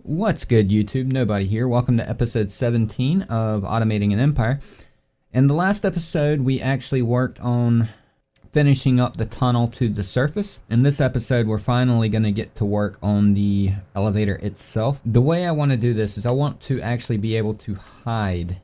What's good, YouTube? Nobody here. Welcome to episode 17 of Automating an Empire. In the last episode, we actually worked on finishing up the tunnel to the surface. In this episode, we're finally going to get to work on the elevator itself. The way I want to do this is I want to actually be able to hide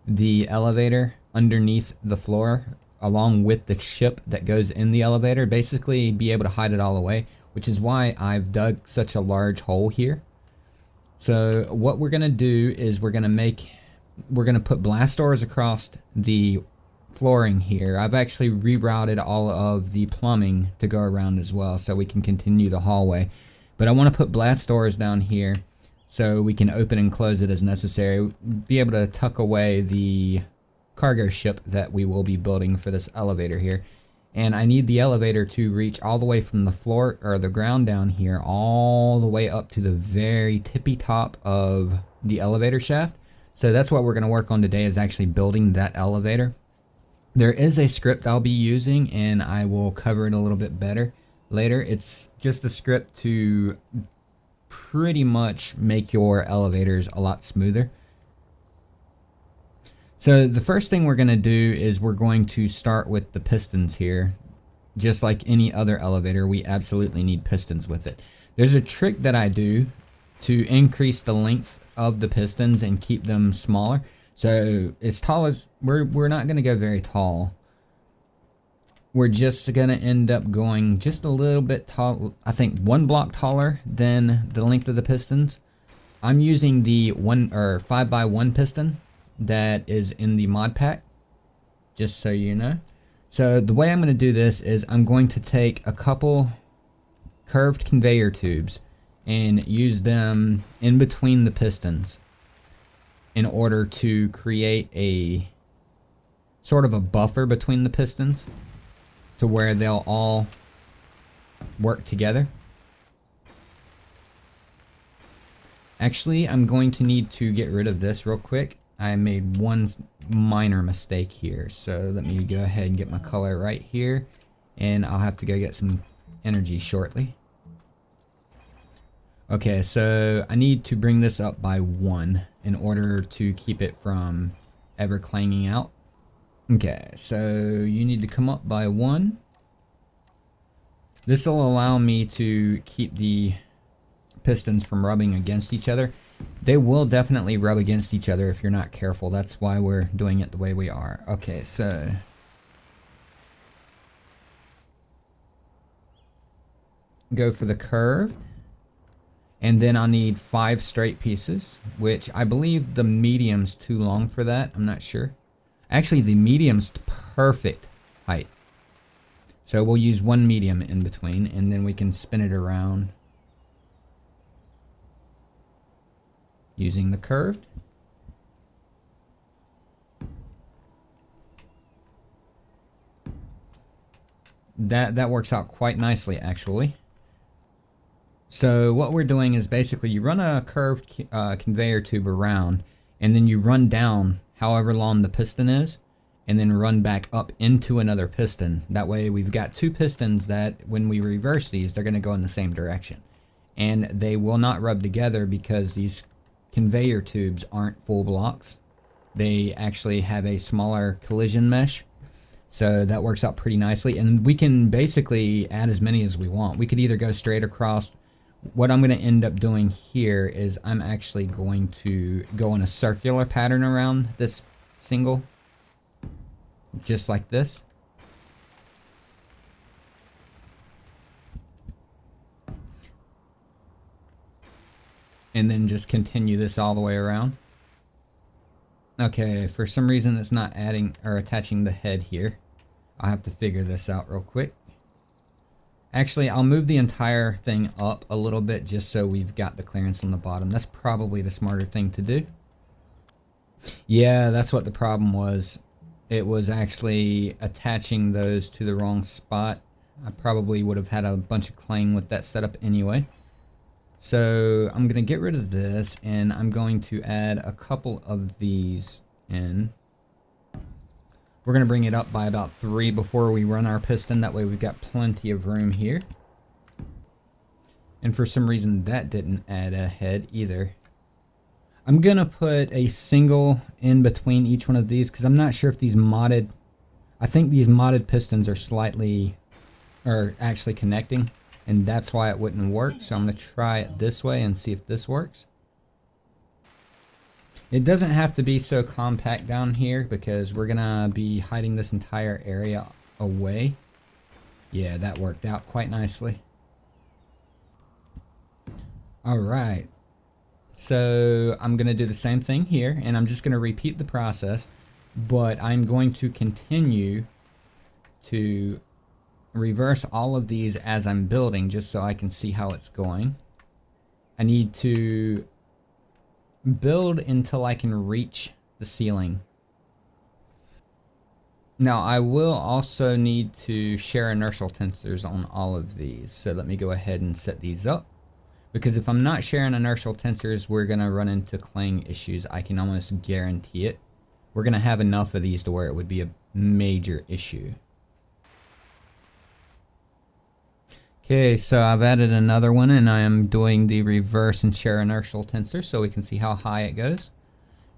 the elevator underneath the floor along with the ship that goes in the elevator. Basically, be able to hide it all away, which is why I've dug such a large hole here. So what we're going to do is we're going to put blast doors across the flooring here. I've actually rerouted all of the plumbing to go around as well so we can continue the hallway. But I want to put blast doors down here so we can open and close it as necessary. Be able to tuck away the cargo ship that we will be building for this elevator here. And I need the elevator to reach all the way from the floor or the ground down here all the way up to the very tippy top of the elevator shaft. So that's what we're going to work on today, is actually building that elevator. There is a script I'll be using and I will cover it a little bit better later. It's just a script to pretty much make your elevators a lot smoother. So the first thing we're going to do is we're going to start with the pistons here. Just like any other elevator, we absolutely need pistons with it. There's a trick that I do to increase the length of the pistons and keep them smaller. So as tall as, we're not going to go very tall. We're just going to end up going just a little bit tall. I think 1 block taller than the length of the pistons. I'm using the 5x1 piston that is in the mod pack, just so you know. So the way I'm going to do this is I'm going to take a couple curved conveyor tubes and use them in between the pistons in order to create a sort of a buffer between the pistons to where they'll all work together. Actually, I'm going to need to get rid of this real quick. I made one minor mistake here, so let me go ahead and get my color right here, and I'll have to go get some energy shortly. Okay, so I need to bring this up by 1 in order to keep it from ever clanging out. Okay, so you need to come up by 1. This will allow me to keep the pistons from rubbing against each other. They will definitely rub against each other if you're not careful. That's why we're doing it the way we are. Okay, so go for the curve. And then I'll need 5 straight pieces, which I believe the medium's too long for that. I'm not sure. Actually, the medium's perfect height. So we'll use 1 medium in between, and then we can spin it around using the curved. That works out quite nicely, actually. So what we're doing is basically you run a curved conveyor tube around, and then you run down however long the piston is, and then run back up into another piston. That way we've got 2 pistons that when we reverse these, they're going to go in the same direction. And they will not rub together because these conveyor tubes aren't full blocks. They actually have a smaller collision mesh. So that works out pretty nicely. And we can basically add as many as we want. We could either go straight across. What I'm going to end up doing here is I'm actually going to go in a circular pattern around this single. Just like this. And then just continue this all the way around. Okay, for some reason it's not adding or attaching the head here. I'll have to figure this out real quick. Actually, I'll move the entire thing up a little bit just so we've got the clearance on the bottom. That's probably the smarter thing to do. Yeah, that's what the problem was. It was actually attaching those to the wrong spot. I probably would have had a bunch of clang with that setup anyway. So I'm going to get rid of this, and I'm going to add a couple of these in. We're going to bring it up by about 3 before we run our piston. That way we've got plenty of room here. And for some reason that didn't add a head either. I'm gonna put a single in between each one of these because I'm not sure if these modded, I think these modded pistons are slightly, or actually connecting, and that's why it wouldn't work. So I'm gonna try it this way and see if this works. It doesn't have to be so compact down here because we're gonna be hiding this entire area away. Yeah, that worked out quite nicely. All right. So I'm going to do the same thing here, and I'm just going to repeat the process, but I'm going to continue to reverse all of these as I'm building just so I can see how it's going. I need to build until I can reach the ceiling. Now I will also need to share inertial tensors on all of these, so let me go ahead and set these up. Because if I'm not sharing inertial tensors, we're going to run into clang issues. I can almost guarantee it. We're going to have enough of these to where it would be a major issue. Okay, so I've added another one and I am doing the reverse and share inertial tensor so we can see how high it goes.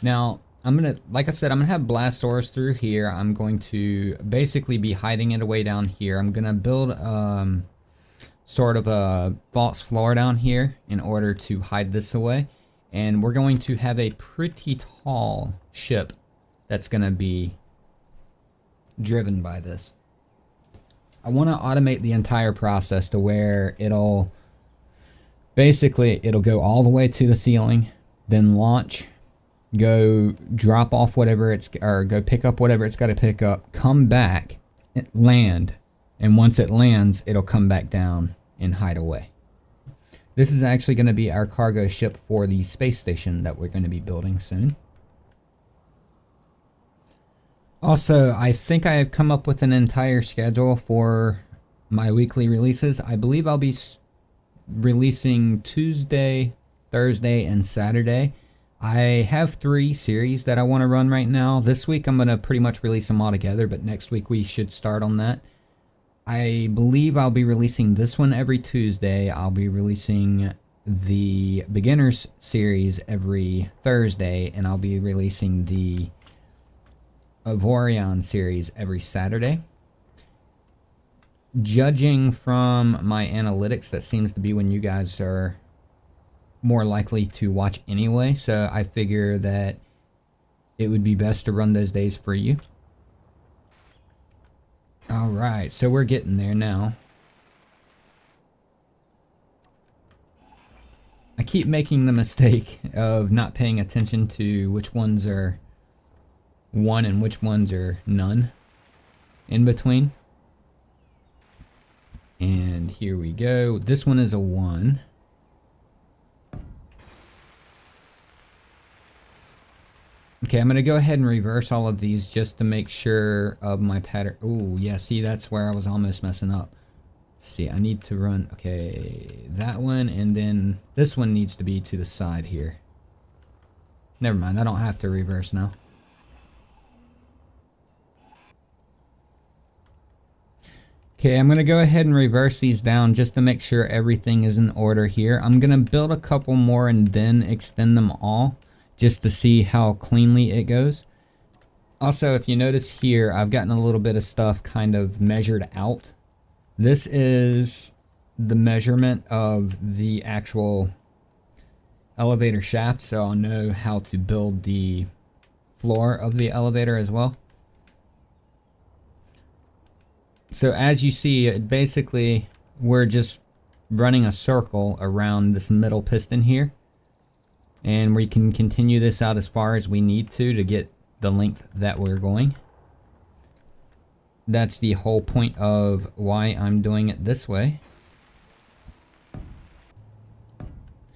Now, I'm going to, like I said, I'm going to have blast doors through here. I'm going to basically be hiding it away down here. I'm going to build sort of a false floor down here in order to hide this away, and we're going to have a pretty tall ship that's going to be driven by this. I want to automate the entire process to where it'll go all the way to the ceiling, then launch, go drop off whatever or go pick up whatever it's got to pick up, come back, land, and once it lands it'll come back down and hide away. This is actually going to be our cargo ship for the space station that we're going to be building soon. Also, I think I have come up with an entire schedule for my weekly releases. I believe I'll be releasing Tuesday, Thursday, and Saturday. I have 3 series that I want to run right now. This week I'm going to pretty much release them all together, but next week we should start on that. I believe I'll be releasing this one every Tuesday. I'll be releasing the beginners series every Thursday, and I'll be releasing the Avorion series every Saturday. Judging from my analytics, that seems to be when you guys are more likely to watch anyway, so I figure that it would be best to run those days for you. Alright, so we're getting there now. I keep making the mistake of not paying attention to which ones are 1 and which ones are none in between. And here we go. This one is a 1. Okay, I'm going to go ahead and reverse all of these just to make sure of my pattern. Oh, yeah, see, that's where I was almost messing up. Let's see, I need to run, okay, that one, and then this one needs to be to the side here. Never mind, I don't have to reverse now. Okay, I'm going to go ahead and reverse these down just to make sure everything is in order here. I'm going to build a couple more and then extend them all, just to see how cleanly it goes. Also, if you notice here, I've gotten a little bit of stuff kind of measured out. This is the measurement of the actual elevator shaft, so I'll know how to build the floor of the elevator as well. So as you see, basically we're just running a circle around this middle piston here. And we can continue this out as far as we need to get the length that we're going. That's the whole point of why I'm doing it this way.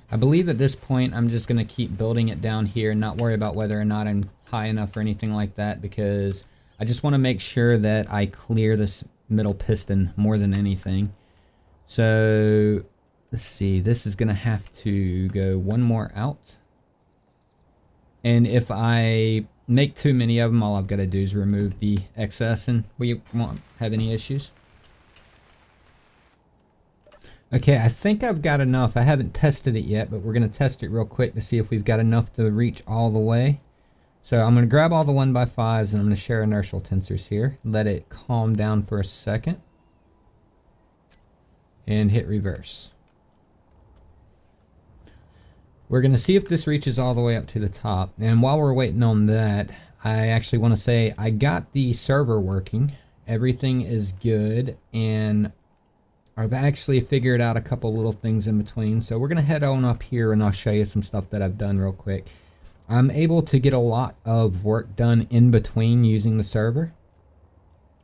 I believe at this point I'm just going to keep building it down here and not worry about whether or not I'm high enough or anything like that, because I just want to make sure that I clear this middle piston more than anything. So let's see, this is going to have to go one more out. And if I make too many of them, all I've got to do is remove the excess and we won't have any issues. Okay, I think I've got enough. I haven't tested it yet, but we're going to test it real quick to see if we've got enough to reach all the way. So I'm going to grab all the 1x5s and I'm going to share inertial tensors here. Let it calm down for a second. And hit reverse. We're going to see if this reaches all the way up to the top. And while we're waiting on that, I actually want to say I got the server working. Everything is good. And I've actually figured out a couple little things in between. So we're going to head on up here and I'll show you some stuff that I've done real quick. I'm able to get a lot of work done in between using the server.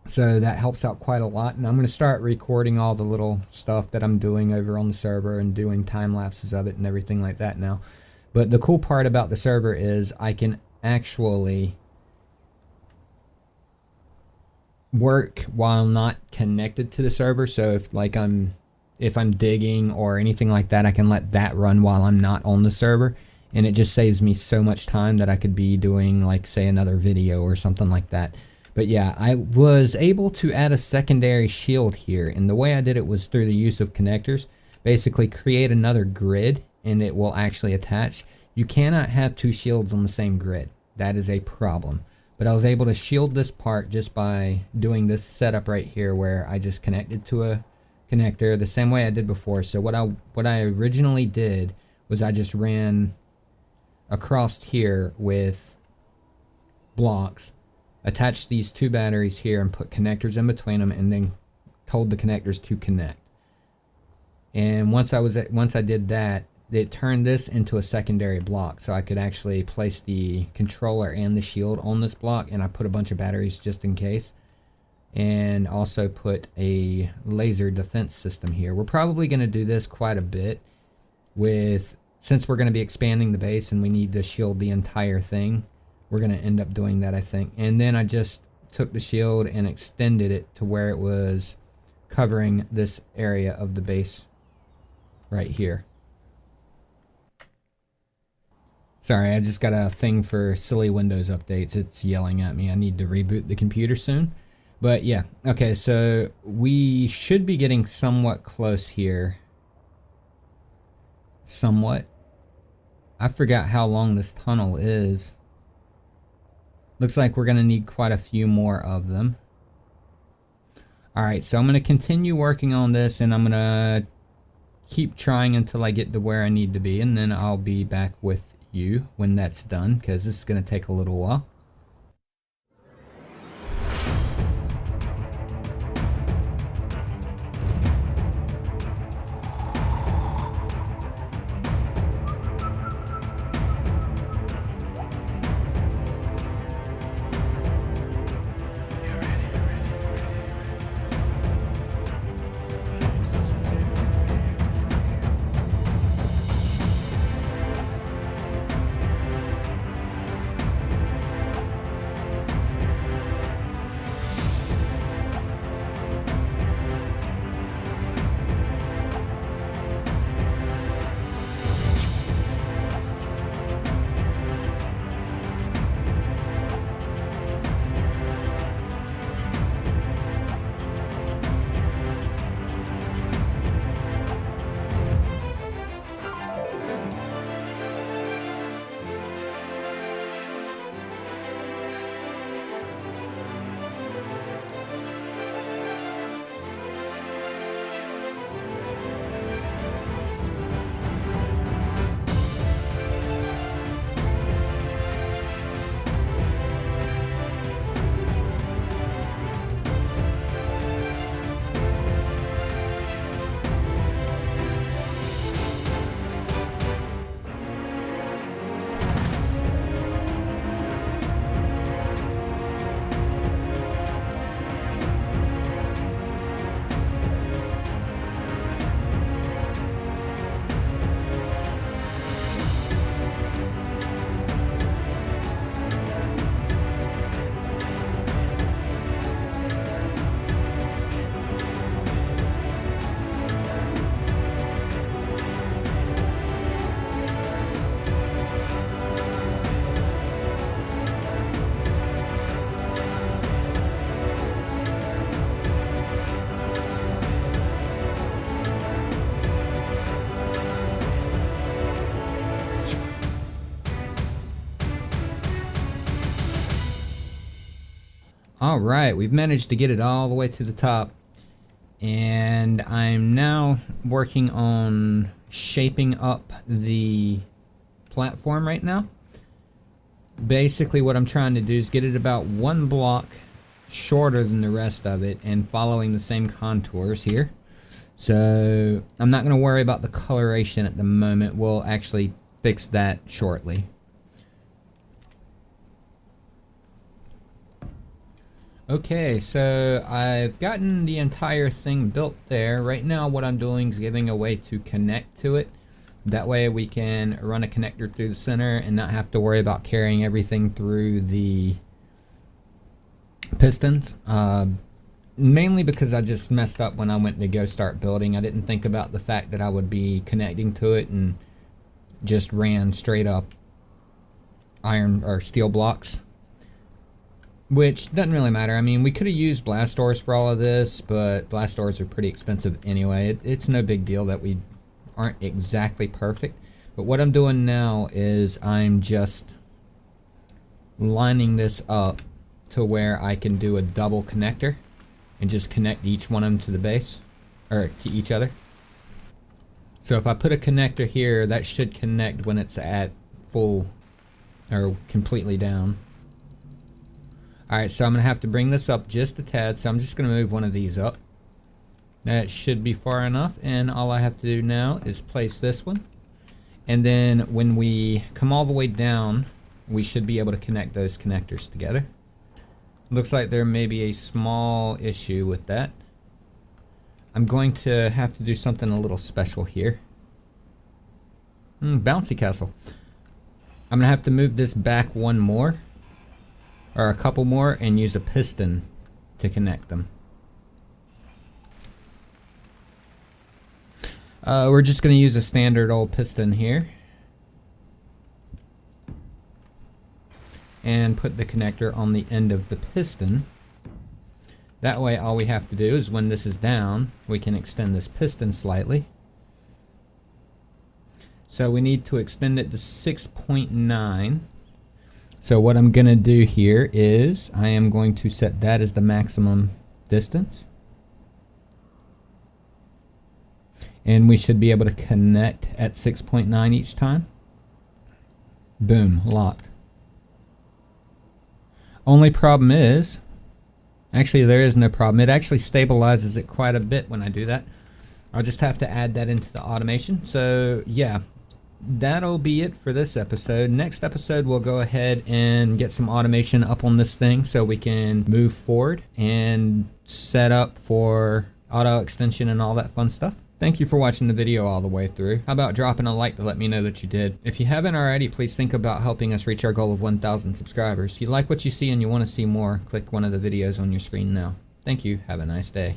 So that helps out quite a lot. And I'm going to start recording all the little stuff that I'm doing over on the server and doing time lapses of it and everything like that now. But the cool part about the server is I can actually work while not connected to the server. So if I'm digging or anything like that, I can let that run while I'm not on the server, and it just saves me so much time that I could be doing, like, say, another video or something like that. But yeah, I was able to add a secondary shield here, and the way I did it was through the use of connectors. Basically create another grid and it will actually attach. You cannot have two shields on the same grid. That is a problem. But I was able to shield this part just by doing this setup right here where I just connected to a connector the same way I did before. So what I originally did was I just ran across here with blocks, attached these two batteries here and put connectors in between them, and then told the connectors to connect. And once I did that, it turned this into a secondary block, so I could actually place the controller and the shield on this block, and I put a bunch of batteries just in case, and also put a laser defense system here. We're probably going to do this quite a bit since we're going to be expanding the base and we need to shield the entire thing. We're going to end up doing that, I think. And then I just took the shield and extended it to where it was covering this area of the base right here. Sorry, I just got a thing for silly Windows updates. It's yelling at me. I need to reboot the computer soon. But yeah, okay, so we should be getting somewhat close here. Somewhat. I forgot how long this tunnel is. Looks like we're going to need quite a few more of them. Alright, so I'm going to continue working on this, and I'm going to keep trying until I get to where I need to be, and then I'll be back with you when that's done, because this is going to take a little while. Alright, we've managed to get it all the way to the top. And I'm now working on shaping up the platform right now. Basically what I'm trying to do is get it about one block shorter than the rest of it and following the same contours here. So I'm not going to worry about the coloration at the moment. We'll actually fix that shortly. Okay, so I've gotten the entire thing built there. Right now what I'm doing is giving a way to connect to it. That way we can run a connector through the center and not have to worry about carrying everything through the pistons. Mainly because I just messed up when I went to go start building. I didn't think about the fact that I would be connecting to it and just ran straight up iron or steel blocks. Which doesn't really matter. I mean, we could have used blast doors for all of this, but blast doors are pretty expensive anyway. It's no big deal that we aren't exactly perfect. But what I'm doing now is I'm just lining this up to where I can do a double connector and just connect each one of them to the base, or to each other. So if I put a connector here, that should connect when it's at full or completely down. Alright, so I'm going to have to bring this up just a tad, so I'm just going to move one of these up. That should be far enough, and all I have to do now is place this one. And then when we come all the way down, we should be able to connect those connectors together. Looks like there may be a small issue with that. I'm going to have to do something a little special here. Bouncy castle. I'm going to have to move this back one more. Or a couple more, and use a piston to connect them. We're just going to use a standard old piston here. And put the connector on the end of the piston. That way all we have to do is when this is down, we can extend this piston slightly. So we need to extend it to 6.9. So what I'm going to do here is I am going to set that as the maximum distance. And we should be able to connect at 6.9 each time. Boom, locked. Only problem is, actually there is no problem. It actually stabilizes it quite a bit when I do that. I'll just have to add that into the automation. So yeah. That'll be it for this episode. Next episode we'll go ahead and get some automation up on this thing so we can move forward and set up for auto extension and all that fun stuff. Thank you for watching the video all the way through. How about dropping a like to let me know that you did? If you haven't already, please think about helping us reach our goal of 1,000 subscribers. If you like what you see and you want to see more, click one of the videos on your screen now. Thank you. Have a nice day.